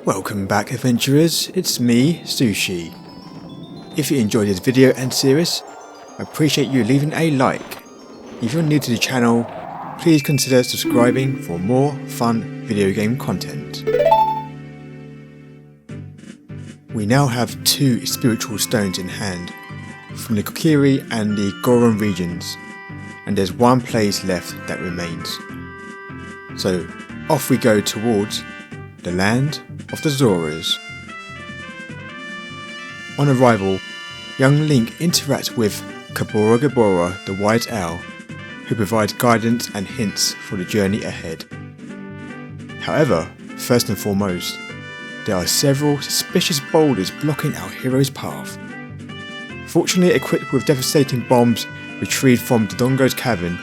Welcome back adventurers, it's me, Sushi. If you enjoyed this video and series, I appreciate you leaving a like. If you're new to the channel, please consider subscribing for more fun video game content. We now have 2 spiritual stones in hand, from the Kokiri and the Goron regions, and there's one place left that remains. So off we go towards the land of the Zoras. On arrival, young Link interacts with Kabora Gabora, the White Owl, who provides guidance and hints for the journey ahead. However, first and foremost, there are several suspicious boulders blocking our hero's path. Fortunately equipped with devastating bombs retrieved from Dodongo's cavern,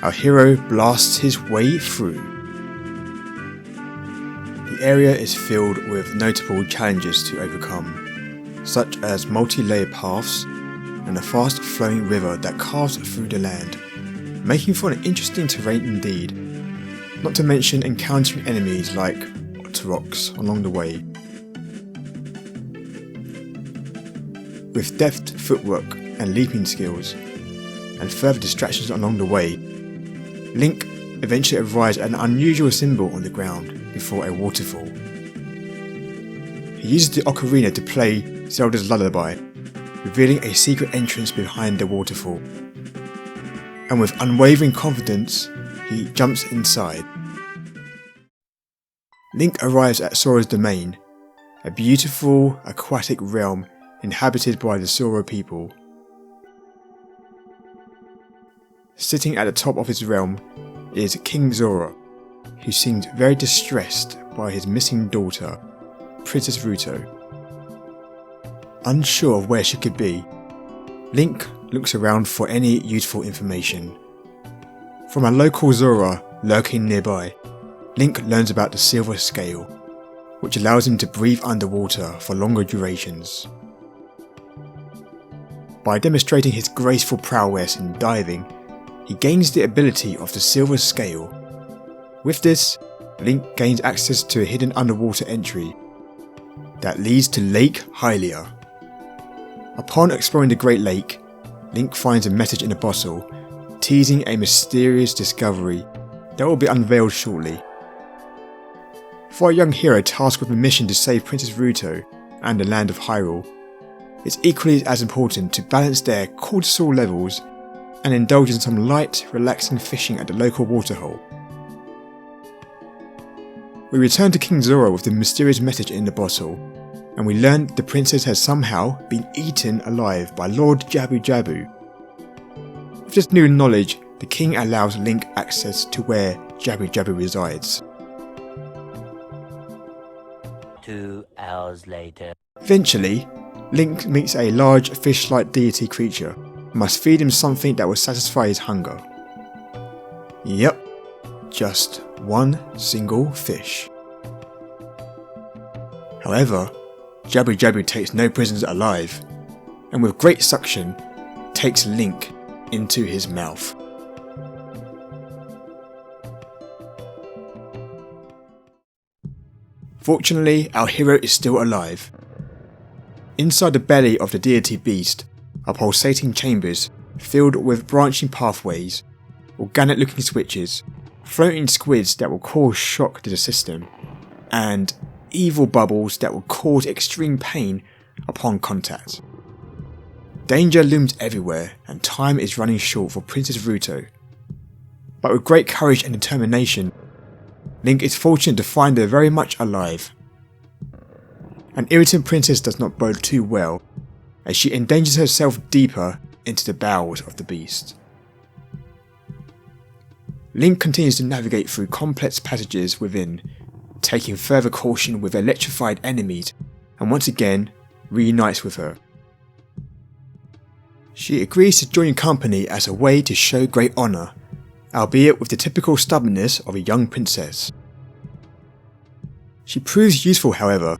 our hero blasts his way through. The area is filled with notable challenges to overcome, such as multi-layered paths and a fast-flowing river that carves through the land, making for an interesting terrain indeed, not to mention encountering enemies like rocks along the way. With deft footwork and leaping skills, and further distractions along the way, Link eventually arrives at an unusual symbol on the ground before a waterfall. He uses the ocarina to play Zelda's lullaby, revealing a secret entrance behind the waterfall. And with unwavering confidence, he jumps inside. Link arrives at Zora's domain, a beautiful aquatic realm inhabited by the Zora people. Sitting at the top of his realm is King Zora, who seems very distressed by his missing daughter, Princess Ruto. Unsure of where she could be, Link looks around for any useful information. From a local Zora lurking nearby, Link learns about the silver scale, which allows him to breathe underwater for longer durations. By demonstrating his graceful prowess in diving, he gains the ability of the silver scale. With this, Link gains access to a hidden underwater entry that leads to Lake Hylia. Upon exploring the Great Lake, Link finds a message in a bottle, teasing a mysterious discovery that will be unveiled shortly. For a young hero tasked with a mission to save Princess Ruto and the land of Hyrule, it's equally as important to balance their cortisol levels and indulge in some light, relaxing fishing at the local waterhole. We return to King Zora with the mysterious message in the bottle, and we learn the princess has somehow been eaten alive by Lord Jabu Jabu. With this new knowledge, the king allows Link access to where Jabu Jabu resides. 2 hours later. Eventually, Link meets a large fish-like deity creature and must feed him something that will satisfy his hunger. Yep, just one single fish. However, Jabu Jabu takes no prisoners alive, and with great suction, takes Link into his mouth. Fortunately, our hero is still alive. Inside the belly of the deity beast are pulsating chambers filled with branching pathways, organic looking switches, floating squids that will cause shock to the system, and evil bubbles that will cause extreme pain upon contact. Danger looms everywhere and time is running short for Princess Ruto. But with great courage and determination, Link is fortunate to find her very much alive. An irritant princess does not bode too well, as she endangers herself deeper into the bowels of the beast. Link continues to navigate through complex passages within, taking further caution with electrified enemies, and once again reunites with her. She agrees to join company as a way to show great honour, albeit with the typical stubbornness of a young princess. She proves useful, however,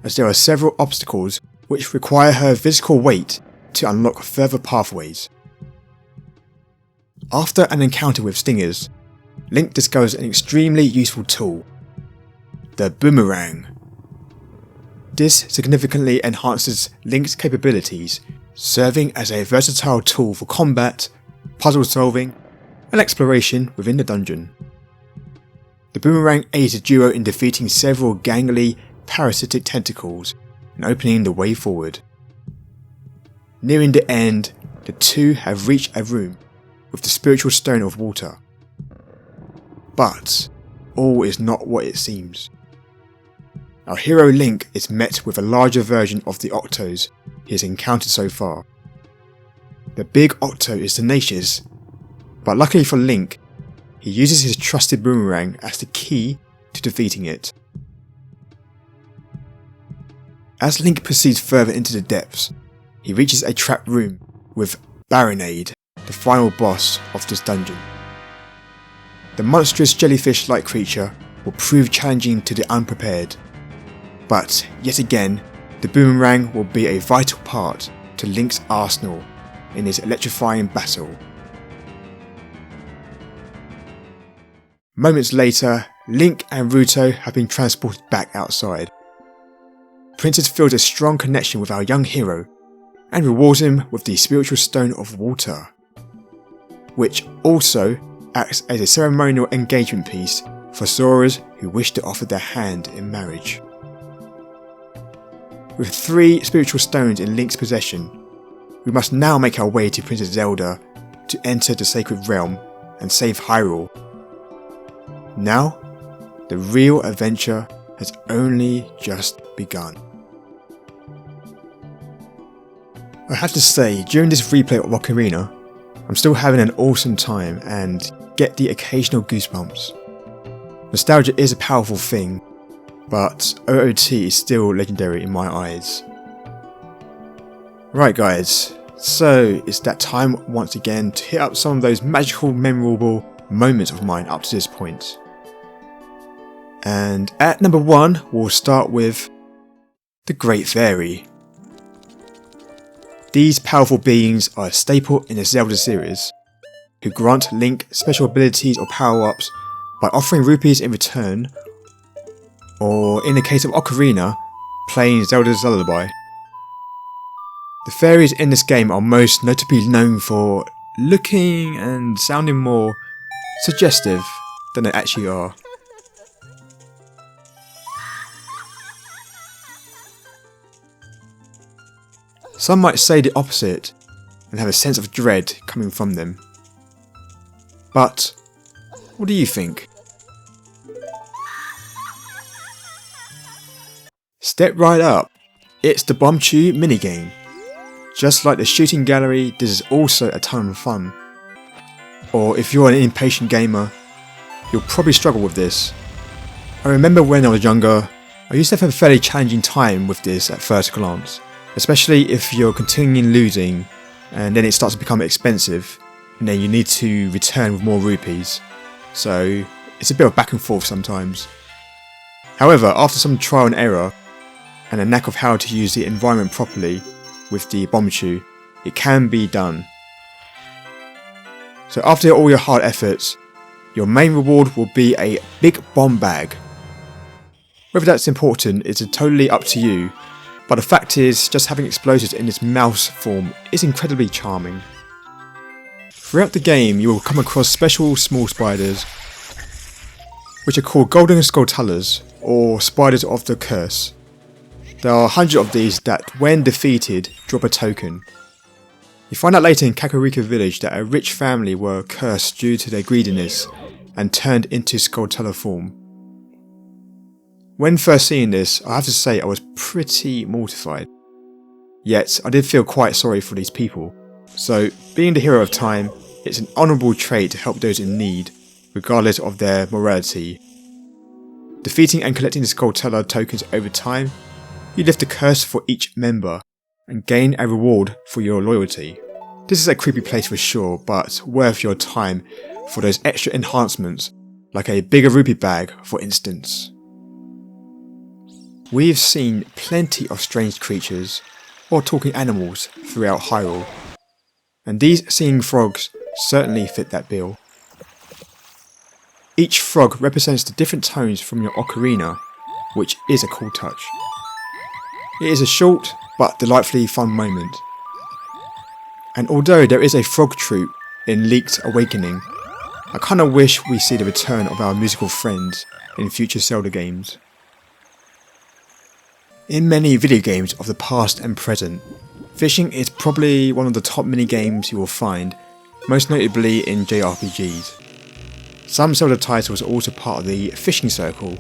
as there are several obstacles which require her physical weight to unlock further pathways. After an encounter with stingers, Link discovers an extremely useful tool, the boomerang, This significantly enhances Link's capabilities, serving as a versatile tool for combat, puzzle solving, and exploration within the dungeon. The boomerang aids the duo in defeating several gangly, parasitic tentacles and opening the way forward. Nearing the end, the two have reached a room with the spiritual stone of water. But all is not what it seems. Our hero Link is met with a larger version of the Octos he has encountered so far. The big Octo is tenacious, but luckily for Link, he uses his trusted boomerang as the key to defeating it. As Link proceeds further into the depths, he reaches a trap room with Baronade, the final boss of this dungeon. The monstrous jellyfish-like creature will prove challenging to the unprepared, but yet again, the boomerang will be a vital part to Link's arsenal in his electrifying battle. Moments later, Link and Ruto have been transported back outside. Princess feels a strong connection with our young hero and rewards him with the spiritual stone of water, which also acts as a ceremonial engagement piece for Zoras who wish to offer their hand in marriage. With 3 spiritual stones in Link's possession, we must now make our way to Princess Zelda to enter the sacred realm and save Hyrule. Now, the real adventure has only just begun. I have to say, during this replay of Ocarina, I'm still having an awesome time and get the occasional goosebumps. Nostalgia is a powerful thing, but OOT is still legendary in my eyes. Right guys, so it's that time once again to hit up some of those magical, memorable moments of mine up to this point. And at number 1, we'll start with the Great Fairy. These powerful beings are a staple in the Zelda series, who grant Link special abilities or power-ups by offering rupees in return, or in the case of Ocarina, playing Zelda's lullaby. The fairies in this game are most notably known for looking and sounding more suggestive than they actually are. Some might say the opposite and have a sense of dread coming from them. But what do you think? Step right up, it's the Bombchus minigame. Just like the shooting gallery, this is also a ton of fun. Or if you're an impatient gamer, you'll probably struggle with this. I remember when I was younger, I used to have a fairly challenging time with this at first glance. Especially if you're continuing losing and then it starts to become expensive and then you need to return with more rupees. So it's a bit of back and forth sometimes. However, after some trial and error and a knack of how to use the environment properly with the Bombchus, it can be done. So after all your hard efforts, your main reward will be a big bomb bag. Whether that's important is totally up to you. But the fact is, just having explosives in its mouse form is incredibly charming. Throughout the game, you will come across special small spiders, which are called Golden Skulltulas, or Spiders of the Curse. There are 100 of these that, when defeated, drop a token. You find out later in Kakariko Village that a rich family were cursed due to their greediness and turned into Skulltula form. When first seeing this, I have to say I was pretty mortified. Yet, I did feel quite sorry for these people. So, being the hero of time, it's an honourable trait to help those in need, regardless of their morality. Defeating and collecting the Skulltula tokens over time, you lift the curse for each member, and gain a reward for your loyalty. This is a creepy place for sure, but worth your time for those extra enhancements, like a bigger rupee bag for instance. We've seen plenty of strange creatures, or talking animals, throughout Hyrule, and these singing frogs certainly fit that bill. Each frog represents the different tones from your ocarina, which is a cool touch. It is a short but delightfully fun moment. And although there is a frog troop in Leaked Awakening, I kinda wish we see the return of our musical friends in future Zelda games. In many video games of the past and present, fishing is probably one of the top mini games you will find, most notably in JRPGs. Some Zelda titles are also part of the fishing circle,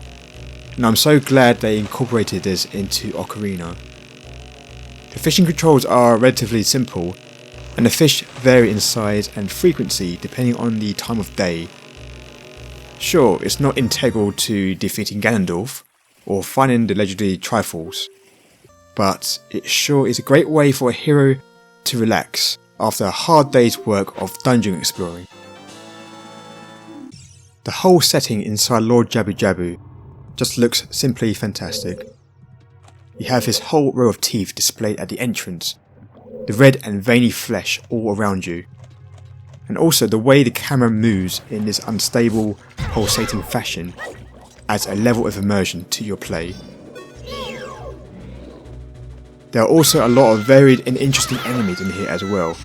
and I'm so glad they incorporated this into Ocarina. The fishing controls are relatively simple, and the fish vary in size and frequency depending on the time of day. Sure, it's not integral to defeating Ganondorf or finding the legendary Triforce, but it sure is a great way for a hero to relax after a hard day's work of dungeon exploring. The whole setting inside Lord Jabu Jabu just looks simply fantastic. You have his whole row of teeth displayed at the entrance, the red and veiny flesh all around you, and also the way the camera moves in this unstable, pulsating fashion adds a level of immersion to your play. There are also a lot of varied and interesting enemies in here as well,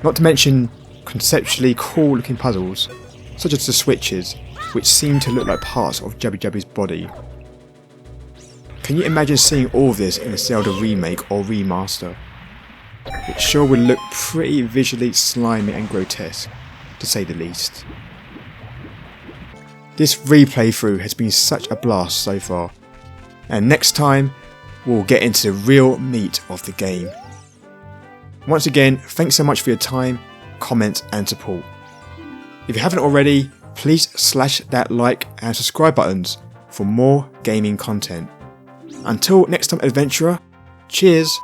not to mention conceptually cool looking puzzles, such as the switches, which seem to look like parts of Jabu Jabu's body. Can you imagine seeing all of this in a Zelda remake or remaster? It sure would look pretty visually slimy and grotesque, to say the least. This replay through has been such a blast so far, and next time we'll get into the real meat of the game. Once again, thanks so much for your time, comments and support. If you haven't already, please slash that like and subscribe buttons for more gaming content. Until next time, adventurer, cheers!